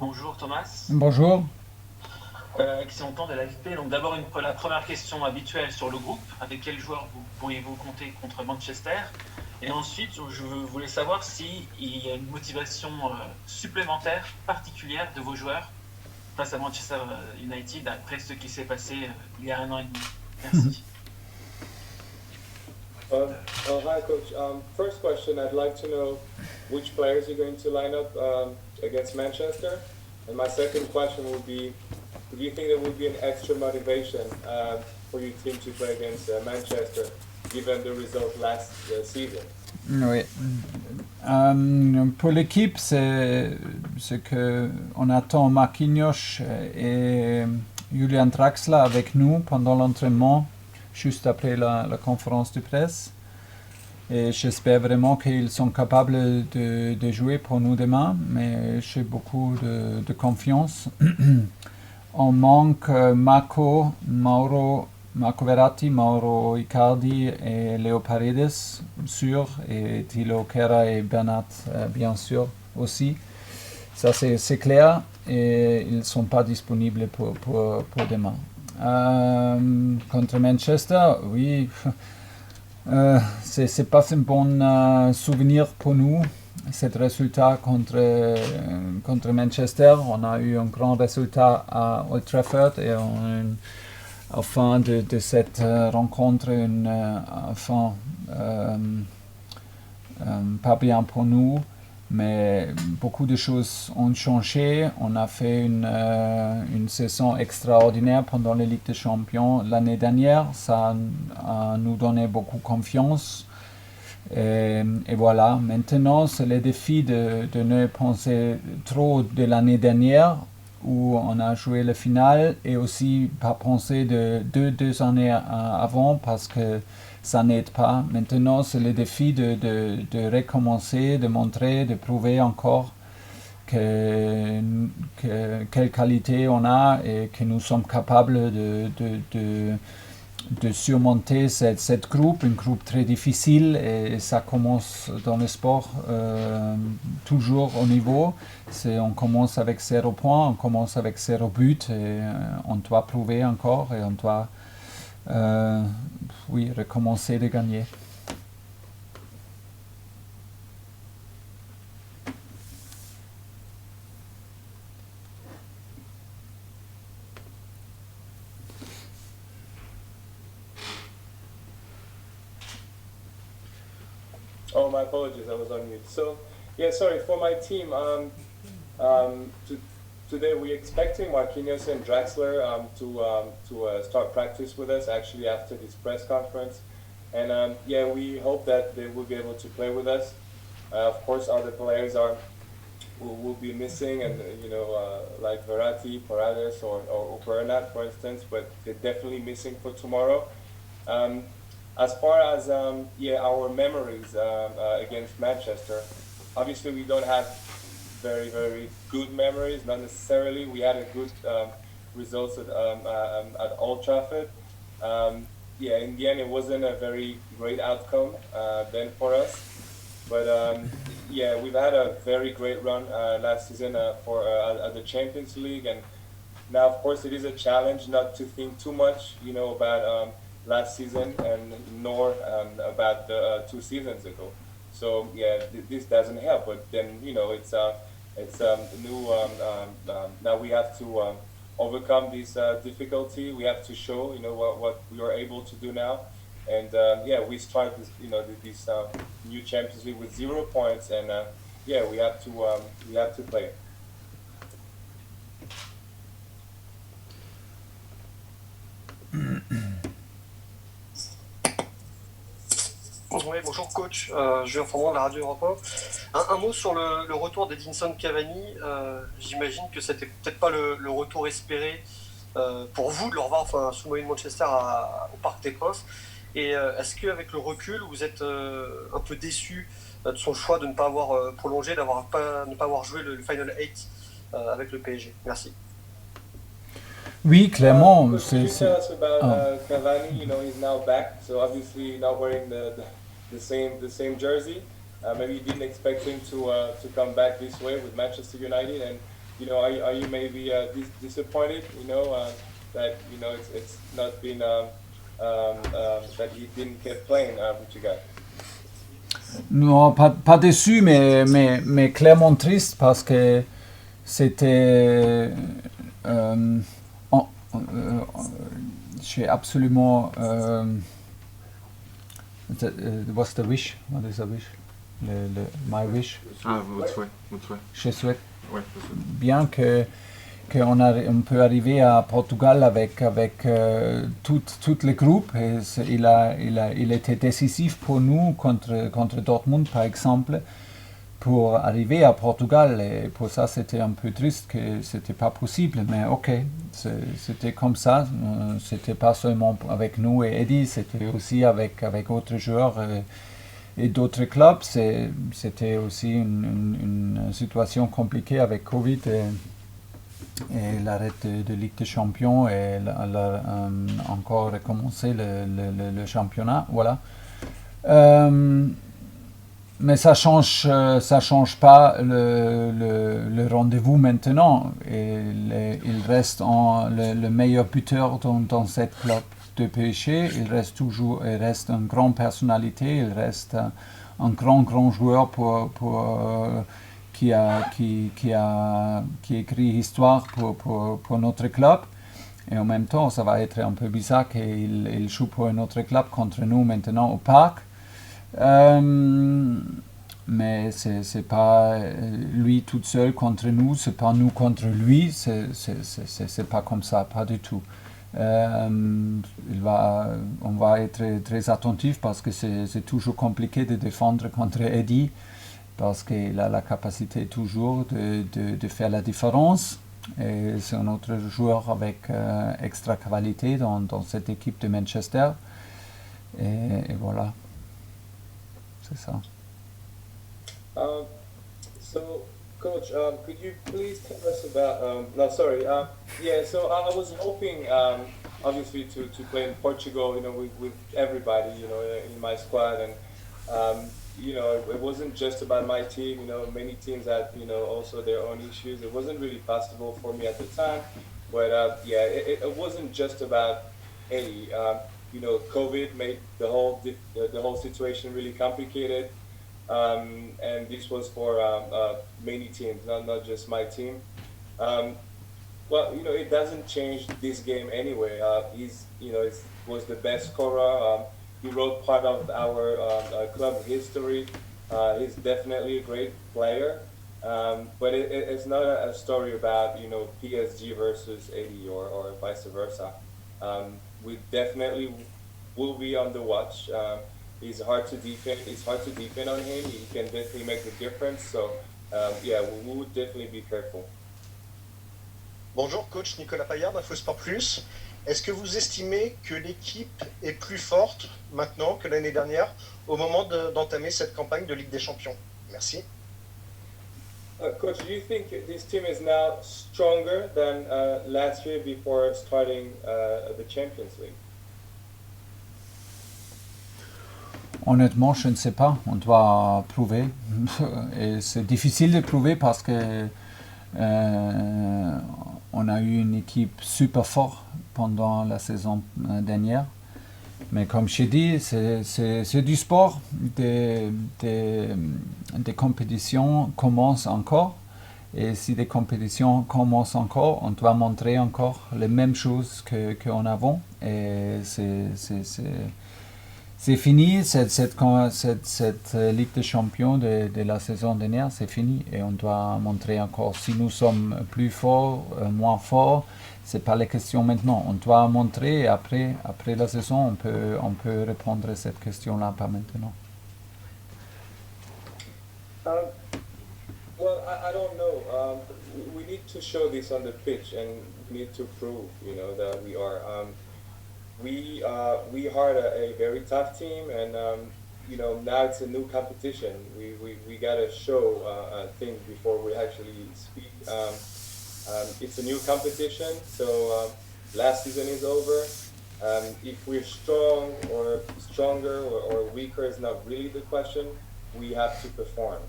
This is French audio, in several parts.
Bonjour Thomas. Bonjour. Excellent temps de l'AFP. Donc d'abord la première question habituelle sur le groupe. Avec quel joueur pourriez-vous compter contre Manchester? Et ensuite, je voulais savoir s'il y a une motivation supplémentaire, particulière de vos joueurs face à Manchester United après ce qui s'est passé il y a un an et demi. Merci. Hi, Coach. First question, I'd like to know which players you're going to line up against Manchester. And my second question would be, do you think there would be an extra motivation for your team to play against Manchester, given the result last season? Oui. Pour l'équipe, c'est ce que on attend Marquinhos et Julian Draxler avec nous pendant l'entraînement, juste après la conférence de presse. Et j'espère vraiment qu'ils sont capables de jouer pour nous demain, mais j'ai beaucoup de confiance. On manque Marco Verratti, Mauro Icardi et Leo Paredes, sûr, et Thilo Kehrer et Bernat, bien sûr, aussi. Ça, c'est clair, et ils ne sont pas disponibles pour demain. Contre Manchester, oui, c'est pas un bon souvenir pour nous, ce résultat contre Manchester. On a eu un grand résultat à Old Trafford et à la fin de cette rencontre, pas bien pour nous, mais beaucoup de choses ont changé. On a fait une saison extraordinaire pendant la Ligue des Champions l'année dernière. Ça a nous donné beaucoup confiance. Et voilà, maintenant c'est le défi de ne penser trop de l'année dernière où on a joué le final et aussi pas penser de deux années avant parce que ça n'aide pas. Maintenant c'est le défi de recommencer, de montrer, de prouver encore quelle qualité on a et que nous sommes capables de surmonter cette groupe, une groupe très difficile, et ça commence dans le sport toujours au niveau. On commence avec 0 points, on commence avec 0 but et on doit prouver encore et on doit recommencer de gagner. Oh, my apologies, I was on mute. So, yeah, sorry, for my team, today we're expecting Marquinhos and Draxler to start practice with us actually after this press conference. And yeah, we hope that they will be able to play with us. Of course, other players will be missing, and like Verratti, Paredes, or Bernat, for instance, but they're definitely missing for tomorrow. As far as our memories against Manchester, obviously we don't have very, very good memories. Not necessarily. We had a good results at Old Trafford. In the end, it wasn't a very great outcome then for us. But we've had a very great run last season at the Champions League, and now, of course, it is a challenge not to think too much, about last season and nor about the 2 seasons ago. So this doesn't help. But then it's new. Now we have to overcome this difficulty. We have to show what we are able to do now. And we start this this new Champions League with 0 points, and we have to play. Oui, bonjour coach, je viens formant de la radio Europe 1. Un mot sur le retour d'Edinson Cavani. J'imagine que c'était peut-être pas le retour espéré pour vous de le revoir sous maillot de Manchester au Parc des Princes. Et est-ce qu'avec le recul, vous êtes un peu déçu de son choix de ne pas avoir prolongé, de ne pas avoir joué le Final 8 avec le PSG? Merci. Oui, clairement. Could you tell us about Cavani? He's now back, so obviously not wearing the same jersey. Maybe you didn't expect him to come back this way with Manchester United, and are you maybe disappointed? That it's not been that he didn't keep playing with you guys. Non, pas déçu, mais clairement triste parce que c'était. Je suis absolument. What's the wish? What is the wish? My wish? Ah, votre souhait. Je souhaite Ouais, bien qu'on peut arriver à Portugal avec tout le groupe. Et il était décisif pour nous contre Dortmund, par exemple, pour arriver à Portugal. Et pour ça, c'était un peu triste que c'était pas possible. Mais ok, c'était comme ça. C'était pas seulement avec nous et Eddie, c'était aussi avec d'autres joueurs et d'autres clubs. C'était aussi une situation compliquée avec Covid et l'arrêt de Ligue des Champions et encore recommencer le championnat. Voilà. Mais ça change pas le rendez-vous maintenant. Et il reste le meilleur buteur dans cette club de PSG. Il reste une grande personnalité. Il reste un grand joueur qui écrit histoire pour notre club. Et en même temps, ça va être un peu bizarre qu'il joue pour un autre club contre nous maintenant au parc. Mais c'est pas lui tout seul contre nous, c'est pas nous contre lui, c'est pas comme ça, pas du tout. On va être très attentif parce que c'est toujours compliqué de défendre contre Eddie parce qu'il a la capacité toujours de faire la différence. Et c'est un autre joueur avec extra qualité dans cette équipe de Manchester. Et voilà. C'est ça. So, Coach, could you please tell us about? So I was hoping, obviously, to play in Portugal. With everybody, in my squad, and it wasn't just about my team. Many teams had, also their own issues. It wasn't really possible for me at the time, but it wasn't just about Eddie. COVID made the whole situation really complicated, and this was for many teams, not just my team. It doesn't change this game anyway. It was the best scorer. He wrote part of our club history. He's definitely a great player, but it's not a story about PSG versus Eddie or vice versa. We definitely will be on the watch. It's hard to defend on him. He can definitely make the difference. So, we would definitely be careful. Bonjour, coach Nicolas Paillard d'Infosport Plus. Est-ce que vous estimez que l'équipe est plus forte maintenant que l'année dernière au moment d'entamer cette campagne de Ligue des Champions? Merci. Coach, do you think this team is now stronger than last year before starting the Champions League? Honnêtement, je ne sais pas. On doit prouver. Et c'est difficile de prouver parce que on a eu une équipe super forte pendant la saison dernière. Mais comme je dis, c'est du sport. Des compétitions commencent encore. Et si des compétitions commencent encore, on doit montrer encore les mêmes choses qu'en avant. Et c'est fini, cette Ligue des Champions de la saison dernière, c'est fini. Et on doit montrer encore si nous sommes plus forts, moins forts. C'est pas la question maintenant. On doit montrer et après la saison, on peut répondre à cette question-là, pas maintenant. I don't know. We need to show this on the pitch, and we need to prove, that we are. We are a very tough team, and now it's a new competition. We gotta show things before we actually speak. It's a new competition, so last season is over. If we're strong or stronger or weaker is not really the question. We have to perform.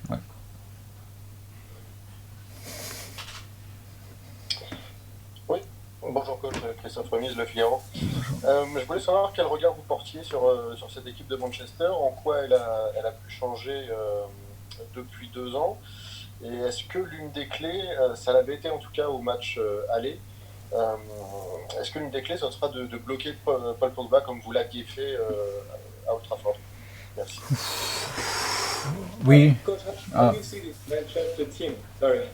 Ouais. bonjour coach, Christophe Remise, Le Figaro. Je voulais savoir quel regard vous portiez sur cette équipe de Manchester, en quoi elle a pu changer depuis 2 ans, et est-ce que l'une des clés, ça l'avait été en tout cas au match aller, est-ce que l'une des clés, ce sera de bloquer Paul Pogba comme vous l'aviez fait à Old Trafford? Merci. Oui. Coach, how do you see this Manchester team? Sorry.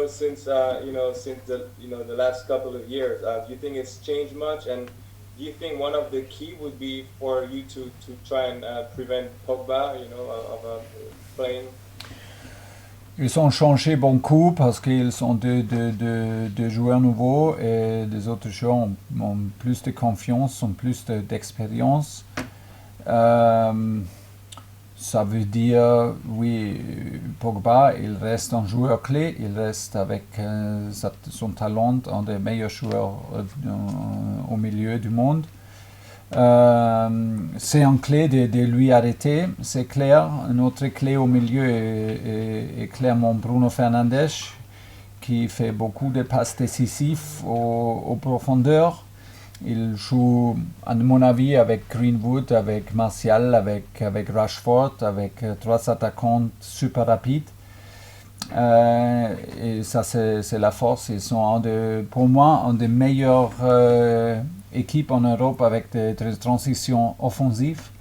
Since the last couple of years, do you think it's changed much? And do you think one of the key would be for you to try and prevent Pogba, of playing? Ils ont changé beaucoup parce qu'ils sont deux joueurs nouveaux et les autres joueurs ont plus de confiance, ont plus d'expérience. Ça veut dire, oui, Pogba, il reste un joueur clé, il reste avec son talent, un des meilleurs joueurs au milieu du monde. C'est une clé de lui arrêter, c'est clair. Une autre clé au milieu est clairement Bruno Fernandes, qui fait beaucoup de passes décisives aux profondeurs. Il joue, à mon avis, avec Greenwood, avec Martial, avec Rashford, avec 3 attaquants super rapides. Et ça, c'est la force. Ils sont, pour moi, une des meilleures équipes en Europe avec des transitions offensives.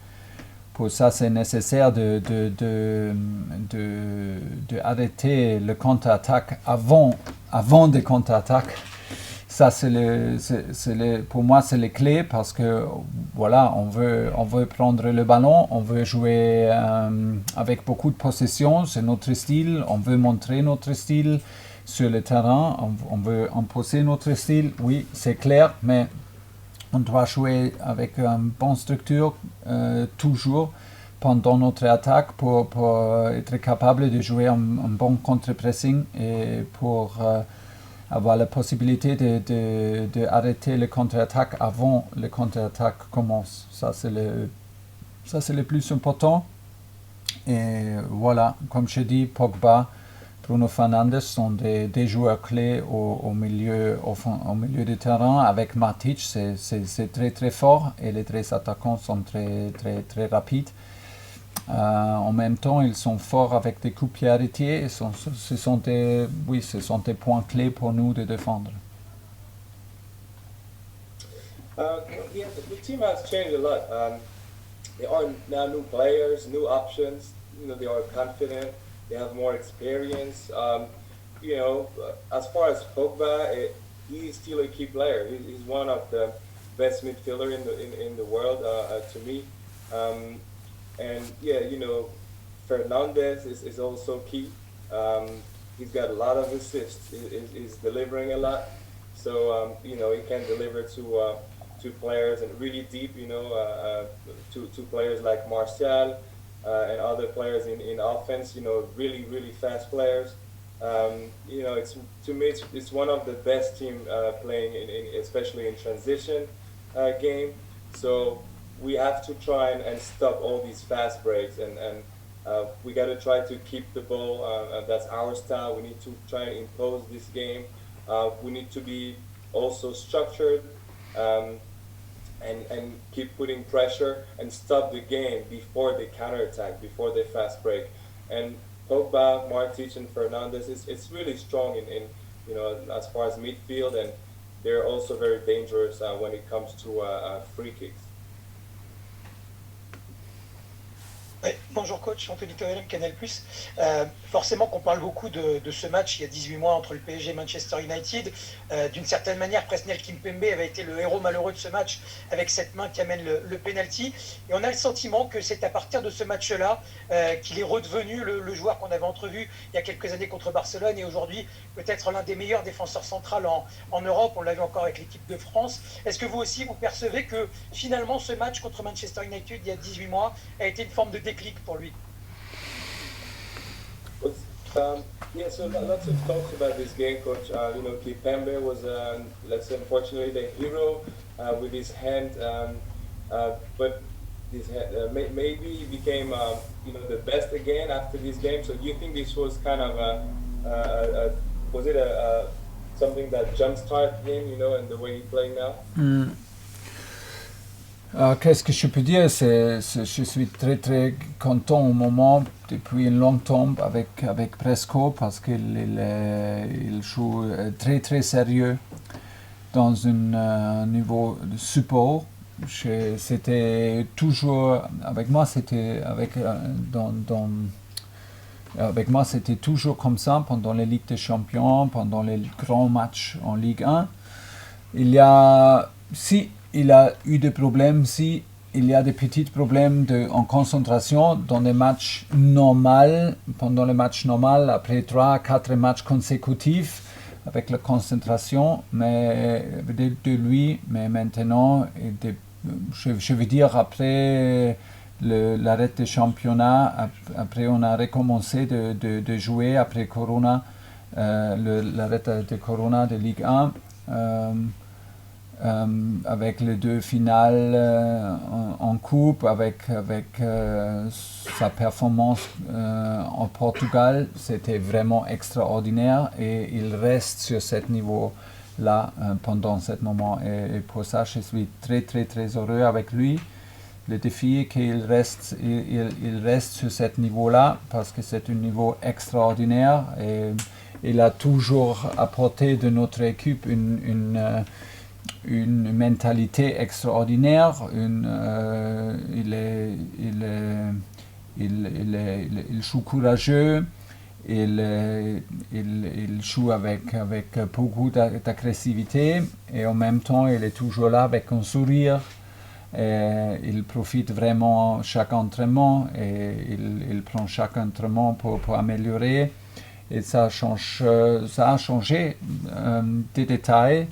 Pour ça, c'est nécessaire d'arrêter le contre-attaque avant des contre-attaques. Ça, pour moi, c'est les clés parce que voilà, on veut prendre le ballon, on veut jouer avec beaucoup de possession, c'est notre style, on veut montrer notre style sur le terrain, on veut imposer notre style, oui, c'est clair, mais on doit jouer avec une bonne structure toujours pendant notre attaque pour être capable de jouer un bon contre-pressing et pour avoir la possibilité d'arrêter le contre-attaque avant le contre-attaque commence. Ça, c'est le plus important. Et voilà, comme je dis, Pogba, Bruno Fernandes sont des joueurs clés au milieu du terrain. Avec Matic, c'est très très fort et les 3 attaquants sont très très très rapides. En même temps, ils sont forts avec des coups pieds arrêtés. Ce sont des points clés pour nous de défendre. Yeah, the team has changed a lot. They are now new players, new options. They are confident. They have more experience. As far as Pogba, he's still a key player. He's one of the best midfielder in the world to me. And yeah, Fernandes is also key. He's got a lot of assists. He's delivering a lot. So, he can deliver to players and really deep, to players like Martial and other players in offense, really, really fast players. To me, it's one of the best team playing, especially in transition game. So, we have to try and stop all these fast breaks, and we got to try to keep the ball. That's our style. We need to try and impose this game. We need to be also structured and keep putting pressure and stop the game before they counterattack, before they fast break. And Pogba, Matic, and Fernandes, it's really strong in as far as midfield, and they're also very dangerous when it comes to free kicks. Ouais, bonjour coach, Anthony Toelem, Canal+. Forcément qu'on parle beaucoup de ce match il y a 18 mois entre le PSG et Manchester United. D'une certaine manière, Presnel Kimpembe avait été le héros malheureux de ce match avec cette main qui amène le penalty. Et on a le sentiment que c'est à partir de ce match-là qu'il est redevenu le joueur qu'on avait entrevu il y a quelques années contre Barcelone et aujourd'hui peut-être l'un des meilleurs défenseurs centrales en Europe. On l'a vu encore avec l'équipe de France. Est-ce que vous aussi vous percevez que finalement ce match contre Manchester United il y a 18 mois a été une forme de déclic pour lui? Yeah, so lots of talks about this game, Coach. Kimpembe was, let's say, unfortunately the hero with his hand, but his hand, maybe he became, the best again after this game. So do you think this was kind of was it a something that jumpstart him, and the way he's playing now? Qu'est-ce que je peux dire, je suis très très content au moment, depuis une longue tombe avec Presco, parce qu'il joue très très sérieux dans un niveau de support. C'était toujours, avec moi c'était toujours comme ça pendant les Ligues des Champions, pendant les grands matchs en Ligue 1. Il y a eu des problèmes, il y a des petits problèmes en concentration dans les matchs normaux, pendant les matchs normaux, après 3-4 matchs consécutifs, avec la concentration, mais de lui, mais maintenant, je veux dire, après l'arrêt des championnats, après on a recommencé de jouer, après Corona, l'arrêt de Corona de Ligue 1, avec les 2 finales en coupe, avec sa performance en Portugal, c'était vraiment extraordinaire et il reste sur ce niveau-là pendant ce moment. Et pour ça, je suis très très très heureux avec lui. Le défi est qu'il reste sur ce niveau-là parce que c'est un niveau extraordinaire et il a toujours apporté de notre équipe une mentalité extraordinaire, il joue courageux, il joue avec beaucoup d'agressivité et en même temps il est toujours là avec un sourire. Et il profite vraiment chaque entraînement et il prend chaque entraînement pour améliorer et ça a changé des détails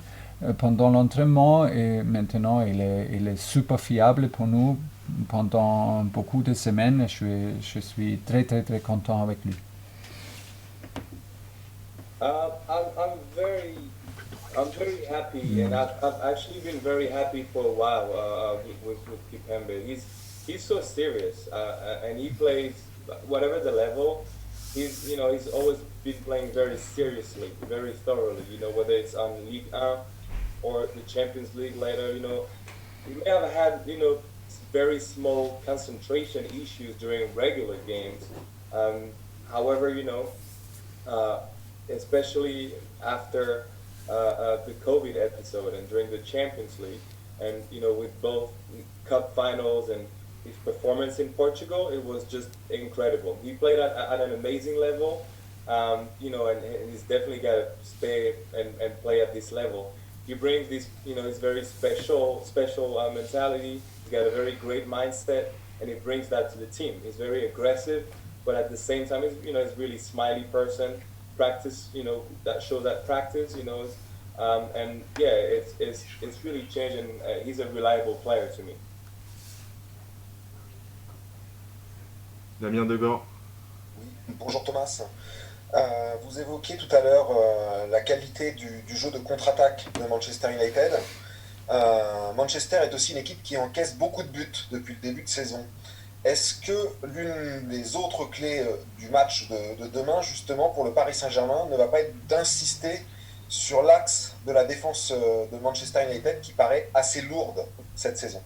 pendant l'entraînement et maintenant il est super fiable pour nous pendant beaucoup de semaines et je suis très très très content avec lui. I'm very happy, and I've actually been very happy for a while with Kipembe. He's so serious, and he plays whatever the level. He's always been playing very seriously, very thoroughly. Whether it's on Ligue 1 or the Champions League later. He may have had very small concentration issues during regular games. However, especially after the COVID episode and during the Champions League, and with both cup finals and his performance in Portugal, it was just incredible. He played at an amazing level, and he's definitely got to stay and play at this level. He brings this, his very special mentality. He's got a very great mindset, and he brings that to the team. He's very aggressive, but at the same time, he's really smiley person. Practice, that shows that practice, and yeah, it's really changed, and he's a reliable player to me. Damien Degord. Oui, bonjour Thomas. Vous évoquiez tout à l'heure la qualité du jeu de contre-attaque de Manchester United. Manchester est aussi une équipe qui encaisse beaucoup de buts depuis le début de saison. Est-ce que l'une des autres clés du match de demain, justement, pour le Paris Saint-Germain, ne va pas être d'insister sur l'axe de la défense de Manchester United qui paraît assez lourde cette saison?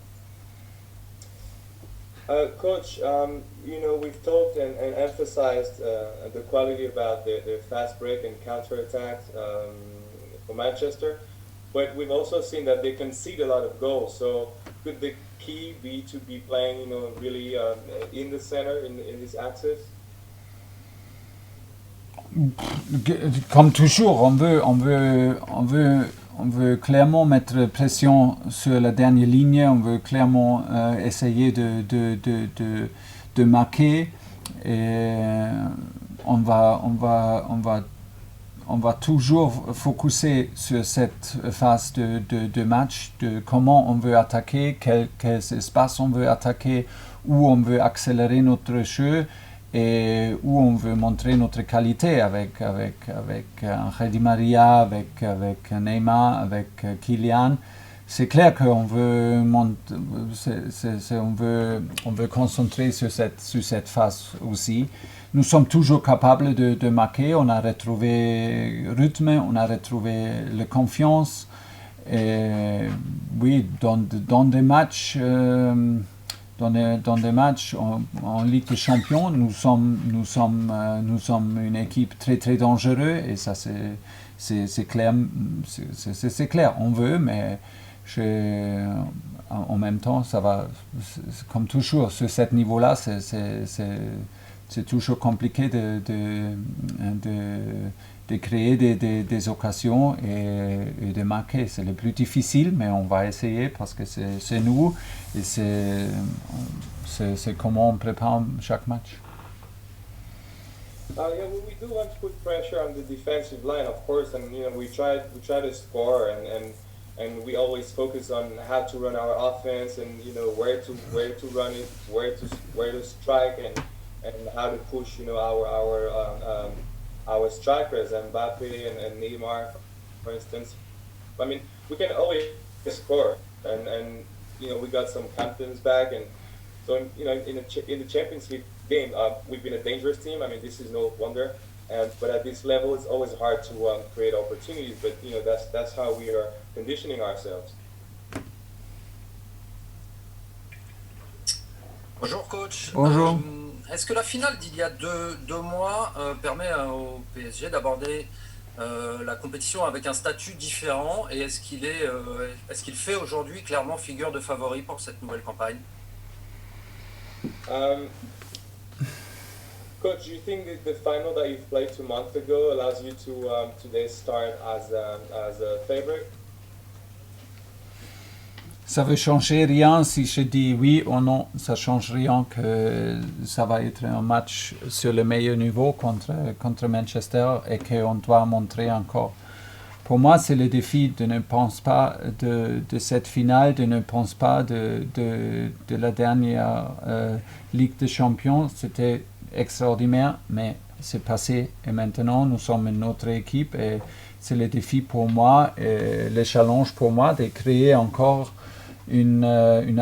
Coach, we've talked and emphasized the quality about the fast break and counter-attack for Manchester, but we've also seen that they concede a lot of goals. So could the key be to be playing, really in the center, in this axis? Comme toujours, on veut clairement mettre pression sur la dernière ligne, on veut clairement essayer de marquer et on va toujours focuser sur cette phase de match, de comment on veut attaquer, quels espaces on veut attaquer, où on veut accélérer notre jeu et où on veut montrer notre qualité avec Angel Di Maria, avec Neymar, avec Kylian. c'est clair qu'on veut, on veut concentrer sur cette phase aussi. Nous sommes toujours capables de marquer. On a retrouvé rythme, on a retrouvé la confiance. Et oui, dans des matchs, dans des matchs en Ligue des Champions, nous sommes une équipe très très dangereuse et ça c'est clair. C'est clair, on veut, mais en même temps, ça va, comme toujours, sur ce niveau-là, c'est toujours compliqué de créer des occasions et de marquer. C'est le plus difficile, mais on va essayer parce que c'est nous et c'est comment on prépare chaque match. Yeah, we do want to put pressure on the defensive line, of course, and we try to score, and we always focus on how to run our offense, and where to run it, where to strike, and how to push our strikers, Mbappe and Neymar, for instance. I mean, we can always score, and we got some captains back, and so in the Champions League game, we've been a dangerous team. I mean, this is no wonder, but at this level, it's always hard to create opportunities. But that's how we are conditioning ourselves. Bonjour coach. Bonjour. Est-ce que la finale d'il y a deux mois permet au PSG d'aborder la compétition avec un statut différent et est-ce qu'il fait aujourd'hui clairement figure de favori pour cette nouvelle campagne? Coach, do you think that the final that you've played 2 months ago allows you to today start as a favorite? Ça veut changer rien si je dis oui ou non. Ça change rien que ça va être un match sur le meilleur niveau contre Manchester et qu'on doit montrer encore. Pour moi, c'est le défi de ne penser pas de cette finale, de ne penser pas de la dernière Ligue des Champions. C'était extraordinaire, mais c'est passé. Et maintenant, nous sommes une autre équipe et c'est le défi pour moi et le challenge pour moi de créer encore une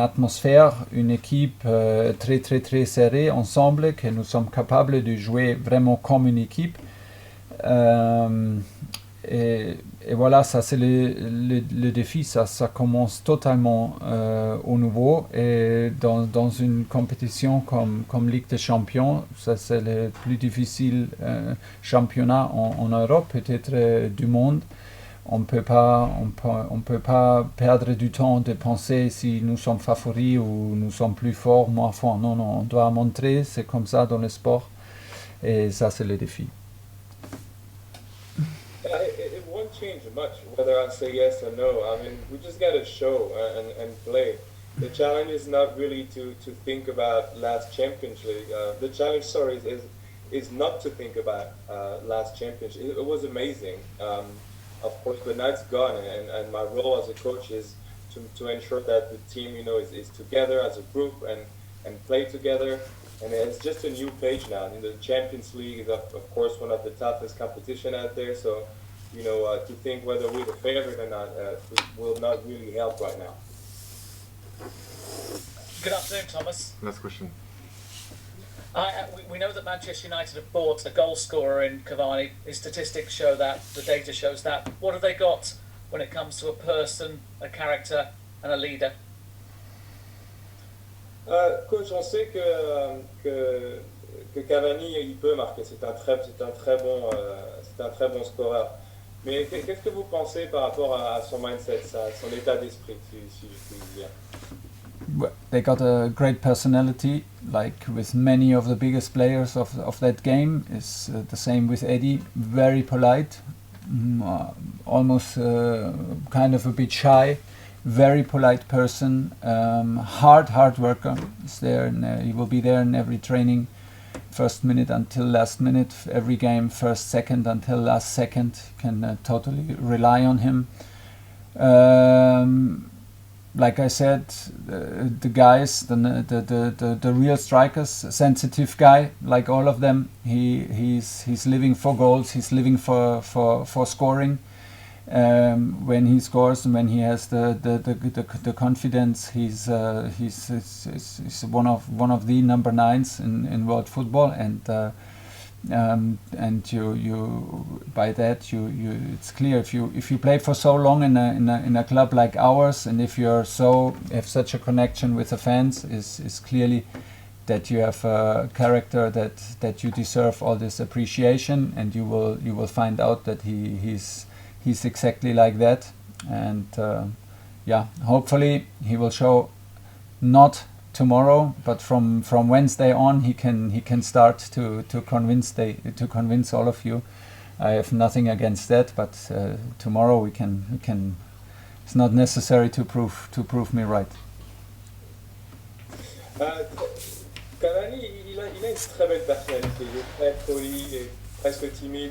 atmosphère, une équipe très très très serrée ensemble, que nous sommes capables de jouer vraiment comme une équipe. Et voilà, ça c'est le défi, ça commence totalement au nouveau et dans une compétition comme Ligue des Champions, ça c'est le plus difficile championnat en Europe, peut-être du monde. On ne peut pas perdre du temps de penser si nous sommes favoris ou nous sommes plus forts, moins forts. Non, on doit montrer, c'est comme ça dans le sport et ça c'est le défi. It won't change much whether I say yes or no. I mean, we just got to show and play. The challenge is not really to think about last Champions League. The challenge, is not to think about last Champions League. It was amazing, of course, but now it's gone. And my role as a coach is to ensure that the team, is together as a group and play together. And it's just a new page now. The Champions League is, of course, one of the toughest competition out there. So, to think whether we're the favorite or not will not really help right now. Good afternoon, Thomas. Last question. We know that Manchester United have bought a goal scorer in Cavani. His statistics show that. The data shows that. What have they got when it comes to a person, a character, and a leader? Coach, on sait que Cavani il peut marquer. C'est un très bon scoreur. Mais qu'est-ce que vous pensez par rapport à son mindset, son état d'esprit, si je puis dire? Well, they got a great personality, like with many of the biggest players of that game. It's the same with Eddie. Very polite, almost kind of a bit shy. Very polite person, hard worker. Is there, and he will be there in every training, first minute until last minute, every game, first second until last second. Can totally rely on him. Like I said, the guys, the real strikers, sensitive guy, like all of them. He's living for goals. He's living for scoring. when he scores and when he has the confidence, he's one of the number 9s in world football, and you by that you it's clear if you play for so long in a club like ours, and if you're have such a connection with the fans, is clearly that you have a character that you deserve all this appreciation, and you will find out that he's exactly like that. And hopefully he will show, not tomorrow, but from Wednesday on, he can start to convince all of you. I have nothing against that, but tomorrow we can. It's not necessary to prove me right. Cavani, il a une très belle personnalité. Il est très poli, il est presque timide.